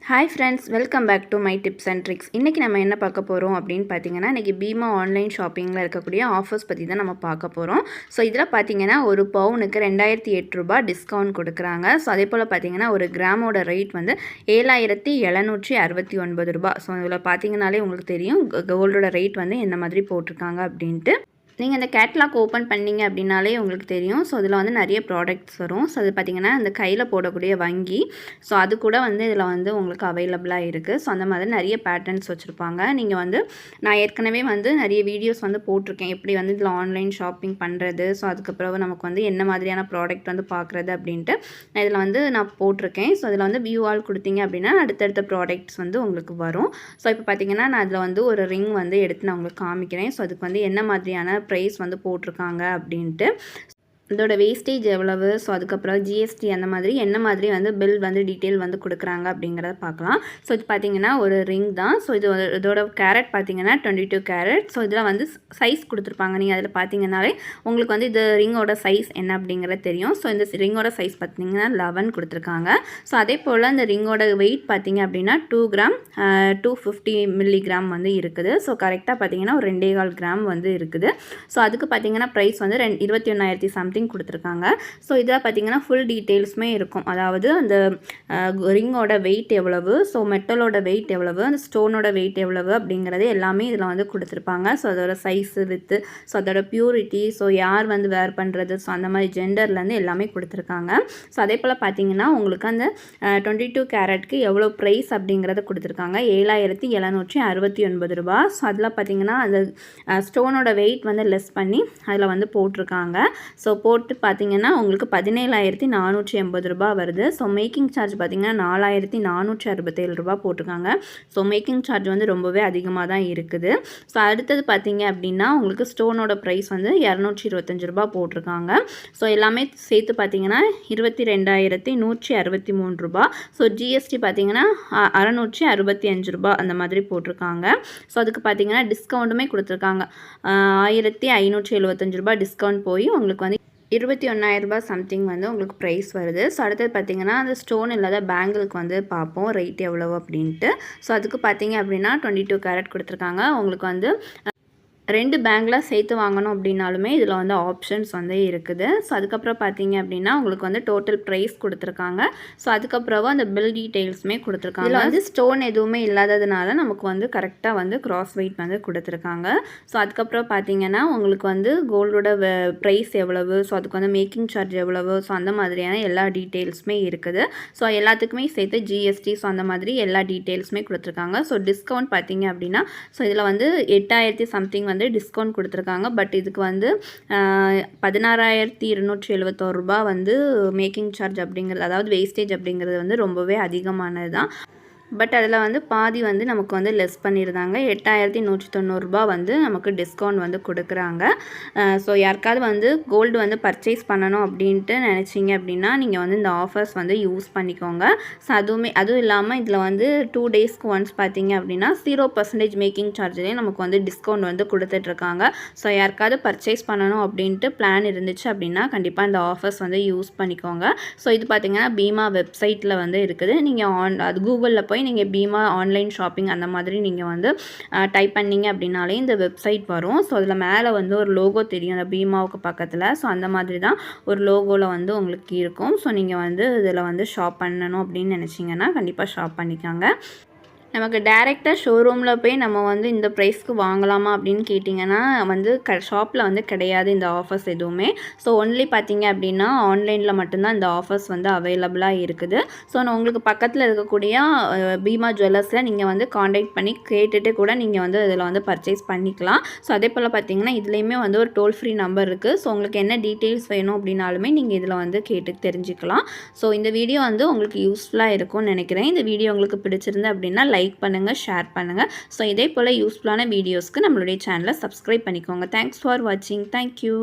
Hi friends, welcome back to my tips and tricks. இன்றைக்கி நம்ம என்ன பார்க்க போகிறோம் அப்படின்னு பார்த்தீங்கன்னா, இன்றைக்கி பீமா ஆன்லைன் ஷாப்பிங்கில் இருக்கக்கூடிய ஆஃபர்ஸ் பற்றி தான் நம்ம பார்க்க போகிறோம். ஸோ இதில் பார்த்தீங்கன்னா ஒரு பவுனுக்கு 2008 ரூபாய் டிஸ்கவுண்ட் கொடுக்குறாங்க. ஸோ அதே போல் பார்த்தீங்கன்னா ஒரு கிராமோட ரேட் வந்து 7769 ரூபாய். ஸோ இதில் பார்த்தீங்கனாலே உங்களுக்கு தெரியும் கோல்டோட ரேட் வந்து என்ன மாதிரி போட்டிருக்காங்க அப்படின்ட்டு. நீங்கள் இந்த கேட்லாக் ஓப்பன் பண்ணிங்க அப்படின்னாலே உங்களுக்கு தெரியும். ஸோ இதில் வந்து நிறைய ப்ராடக்ட்ஸ் வரும். ஸோ அது பார்த்திங்கன்னா இந்த கையில் போடக்கூடிய வங்கி, ஸோ அது கூட வந்து இதில் வந்து உங்களுக்கு அவைலபிளாக இருக்குது. ஸோ அந்த மாதிரி நிறைய பேட்டர்ன்ஸ் வச்சுருப்பாங்க. நீங்கள் வந்து நான் ஏற்கனவே வந்து நிறைய வீடியோஸ் வந்து போட்டிருக்கேன், எப்படி வந்து இதில் ஆன்லைன் ஷாப்பிங் பண்ணுறது, ஸோ அதுக்கப்புறம் நமக்கு வந்து என்ன மாதிரியான ப்ராடக்ட் வந்து பார்க்குறது அப்படின்ட்டு இதில் வந்து நான் போட்டிருக்கேன். ஸோ இதில் வந்து வியூ ஆல் கொடுத்தீங்க அப்படின்னா அடுத்தடுத்த ப்ராடக்ட்ஸ் வந்து உங்களுக்கு வரும். ஸோ இப்போ பார்த்திங்கன்னா நான் அதில் வந்து ஒரு ரிங் வந்து எடுத்து நான் உங்களுக்கு காமிக்கிறேன். ஸோ அதுக்கு வந்து என்ன மாதிரியான ப்ரைஸ் வந்து போட்டிருக்காங்க அப்படின்ட்டு, இதோட வேஸ்டேஜ் எவ்வளவு, ஸோ அதுக்கப்புறம் ஜிஎஸ்டி அந்த மாதிரி என்ன மாதிரி வந்து பில் வந்து டீட்டெயில் வந்து கொடுக்குறாங்க அப்படிங்கிறத பார்க்கலாம். ஸோ இது பார்த்திங்கன்னா ஒரு ரிங் தான். ஸோ இதோட கேரட் பார்த்திங்கன்னா 22 கேரட். ஸோ இதில் வந்து சைஸ் கொடுத்துருப்பாங்க. நீங்கள் அதில் பார்த்தீங்கன்னாலே உங்களுக்கு வந்து இது ரிங்கோட சைஸ் என்ன அப்படிங்கிறது தெரியும். ஸோ இந்த ரிங்கோட சைஸ் பார்த்திங்கன்னா 11 கொடுத்துருக்காங்க. ஸோ அதே போல் இந்த ரிங்கோட வெயிட் பார்த்திங்க அப்படின்னா 2 கிராம் 250 மில்லிகிராம் வந்து இருக்குது. ஸோ கரெக்டாக பார்த்திங்கன்னா ஒரு 2.25 கிராம் வந்து இருக்குது. ஸோ அதுக்கு பார்த்திங்கன்னா ப்ரைஸ் வந்து 21,000 சம்திங் கொடுத்துருக்காங்க. ஸோ இதில் பார்த்தீங்கன்னா ஃபுல் டீட்டெயில்ஸுமே இருக்கும். அதாவது அந்த ரிங்கோட வெயிட் எவ்வளவு, ஸோ மெட்டலோட வெயிட் எவ்வளவு, அந்த ஸ்டோனோட வெயிட் எவ்வளவு அப்படிங்கிறது எல்லாமே இதில் வந்து கொடுத்துருப்பாங்க. ஸோ அதோட சைஸு வித்து, ஸோ அதோட பியூரிட்டி, ஸோ யார் வந்து வேர் பண்ணுறது, ஸோ அந்த மாதிரி ஜெண்டர்லேருந்து எல்லாமே கொடுத்துருக்காங்க. ஸோ அதே போல் பார்த்தீங்கன்னா உங்களுக்கு அந்த 22 கேரட்க்கு எவ்வளோ ப்ரைஸ் அப்படிங்கிறத கொடுத்துருக்காங்க, 7769 ரூபாய். ஸோ அதில் பார்த்தீங்கன்னா அந்த ஸ்டோனோட வெயிட் வந்து லெஸ் பண்ணி அதில் வந்து போட்டிருக்காங்க. ஸோ போட்டு பார்த்தீங்கன்னா உங்களுக்கு 17,480 ரூபாய் வருது. ஸோ மேக்கிங் சார்ஜ் பார்த்தீங்கன்னா 4,467 ரூபாய் போட்டிருக்காங்க. ஸோ மேக்கிங் சார்ஜ் வந்து ரொம்பவே அதிகமாக தான் இருக்குது. ஸோ அடுத்தது பார்த்தீங்க அப்படின்னா உங்களுக்கு ஸ்டோனோட ப்ரைஸ் வந்து 225 ரூபாய் போட்டிருக்காங்க. ஸோ எல்லாமே சேர்த்து பார்த்தீங்கன்னா 22,163 ரூபாய். ஸோ ஜிஎஸ்டி பார்த்தீங்கன்னா 665 ரூபாய் அந்த மாதிரி போட்டிருக்காங்க. ஸோ அதுக்கு பார்த்தீங்கன்னா டிஸ்கவுண்ட்டுமே கொடுத்துருக்காங்க. 1,575 ரூபாய் டிஸ்கவுண்ட் போய் உங்களுக்கு வந்து 21,000 ரூபாய் சம்திங் வந்து உங்களுக்கு ப்ரைஸ் வருது. ஸோ அடுத்தது பார்த்திங்கன்னா அந்த ஸ்டோன் இல்லாத பேங்கிளுக்கு வந்து பார்ப்போம் ரேட் எவ்வளவு அப்படின்ட்டு. ஸோ அதுக்கு பார்த்தீங்க அப்படின்னா 22 கேரட் கொடுத்துருக்காங்க. உங்களுக்கு வந்து 2 பேங்கில் சேர்த்து வாங்கணும் அப்படின்னாலுமே இதில் வந்து ஆப்ஷன்ஸ் வந்து இருக்குது. ஸோ அதுக்கப்புறம் பார்த்தீங்க அப்படின்னா உங்களுக்கு வந்து டோட்டல் ப்ரைஸ் கொடுத்துருக்காங்க. ஸோ அதுக்கப்புறம் அந்த பில் டீட்டெயில்ஸுமே கொடுத்துருக்காங்க. இதில் வந்து ஸ்டோன் எதுவுமே இல்லாததுனால நமக்கு வந்து கரெக்டாக வந்து கிராஸ் வெயிட் வந்து கொடுத்துருக்காங்க. ஸோ அதுக்கப்புறம் பார்த்தீங்கன்னா உங்களுக்கு வந்து கோல்டோட ப்ரைஸ் எவ்வளவு, ஸோ அதுக்கு வந்து மேக்கிங் சார்ஜ் எவ்வளவு, ஸோ அந்த மாதிரியான எல்லா டீட்டெயில்ஸுமே இருக்குது. ஸோ எல்லாத்துக்குமே சேர்த்து ஜிஎஸ்டி, ஸோ அந்த மாதிரி எல்லா டீட்டெயில்ஸுமே கொடுத்துருக்காங்க. ஸோ டிஸ்கவுண்ட் பார்த்தீங்க அப்படின்னா ஸோ இதில் வந்து 8,000 சம்திங் வந்து டிஸ்கவுண்ட் கொடுத்துருக்காங்க. பட் இதுக்கு வந்து 16,271 ரூபாய் வந்து மேக்கிங் சார்ஜ் அப்படிங்கிறது, அதாவது வேஸ்டேஜ் அப்படிங்கிறது வந்து ரொம்பவே அதிகமானது தான். பட் அதில் வந்து பாதி வந்து நமக்கு வந்து லெஸ் பண்ணியிருந்தாங்க. 8,190 ரூபாய் வந்து நமக்கு டிஸ்கவுண்ட் வந்து கொடுக்குறாங்க. ஸோ யாருக்காவது வந்து கோல்டு வந்து பர்ச்சேஸ் பண்ணணும் அப்படின்ட்டு நினச்சிங்க அப்படின்னா நீங்கள் வந்து இந்த ஆஃபர்ஸ் வந்து யூஸ் பண்ணிக்கோங்க. ஸோ அதுவும் இல்லாமல் இதில் வந்து 2 டேஸ்க்கு ஒன்ஸ் பார்த்தீங்க அப்படின்னா 0% மேக்கிங் சார்ஜ்லேயே நமக்கு வந்து டிஸ்கவுண்ட் வந்து கொடுத்துட்ருக்காங்க. ஸோ யாருக்காவது பர்ச்சேஸ் பண்ணணும் அப்படின்ட்டு பிளான் இருந்துச்சு அப்படின்னா கண்டிப்பாக இந்த ஆஃபர்ஸ் வந்து யூஸ் பண்ணிக்கோங்க. ஸோ இது பார்த்திங்கன்னா பீமா வெப்சைட்டில் வந்து இருக்குது. நீங்கள் அது கூகுளில் போய் நீங்கள் பீமா ஆன்லைன் ஷாப்பிங் அந்த மாதிரி நீங்கள் வந்து டைப் பண்ணிங்க அப்படின்னாலே இந்த வெப்சைட் வரும். ஸோ அதில் மேலே வந்து ஒரு லோகோ தெரியும் அந்த பீமாவுக்கு பக்கத்தில். ஸோ அந்த மாதிரி தான் ஒரு லோகோவில் வந்து உங்களுக்கு இருக்கும். ஸோ நீங்கள் வந்து இதில் வந்து ஷாப் பண்ணணும் அப்படின்னு நினச்சிங்கன்னா கண்டிப்பாக ஷாப் பண்ணிக்கோங்க. நமக்கு டைரெக்டாக ஷோரூமில் போய் நம்ம வந்து இந்த ப்ரைஸ்க்கு வாங்கலாமா அப்படின்னு கேட்டிங்கன்னா வந்து ஷாப்பில் வந்து கிடையாது இந்த ஆஃபர்ஸ் எதுவுமே. ஸோ ஒன்லி பார்த்தீங்க அப்படின்னா ஆன்லைனில் மட்டும்தான் இந்த ஆஃபர்ஸ் வந்து அவைலபிளாக இருக்குது. ஸோ நான் உங்களுக்கு பக்கத்தில் இருக்கக்கூடிய பீமா ஜுவல்லர்ஸில் நீங்கள் வந்து காண்டாக்ட் பண்ணி கேட்டுட்டு கூட நீங்கள் வந்து இதில் வந்து பர்ச்சேஸ் பண்ணிக்கலாம். ஸோ அதே போல் பார்த்தீங்கன்னா இதுலேயுமே வந்து ஒரு டோல் ஃப்ரீ நம்பர் இருக்குது. ஸோ உங்களுக்கு என்ன டீட்டெயில்ஸ் வேணும் அப்படின்னாலுமே நீங்கள் இதில் வந்து கேட்டு தெரிஞ்சுக்கலாம். ஸோ இந்த வீடியோ வந்து உங்களுக்கு யூஸ்ஃபுல்லாக இருக்கும்னு நினைக்கிறேன். இந்த வீடியோ உங்களுக்கு பிடிச்சிருந்து அப்படின்னா லைக் பண்ணுங்கள், ஷேர் பண்ணுங்கள். ஸோ இதே போல் யூஸ்ஃபுல்லான வீடியோஸ்க்கு நம்மளுடைய சேனலை சப்ஸ்கிரைப் பண்ணிக்கோங்க. தேங்க்ஸ் ஃபார் வாட்சிங். தேங்க்யூ.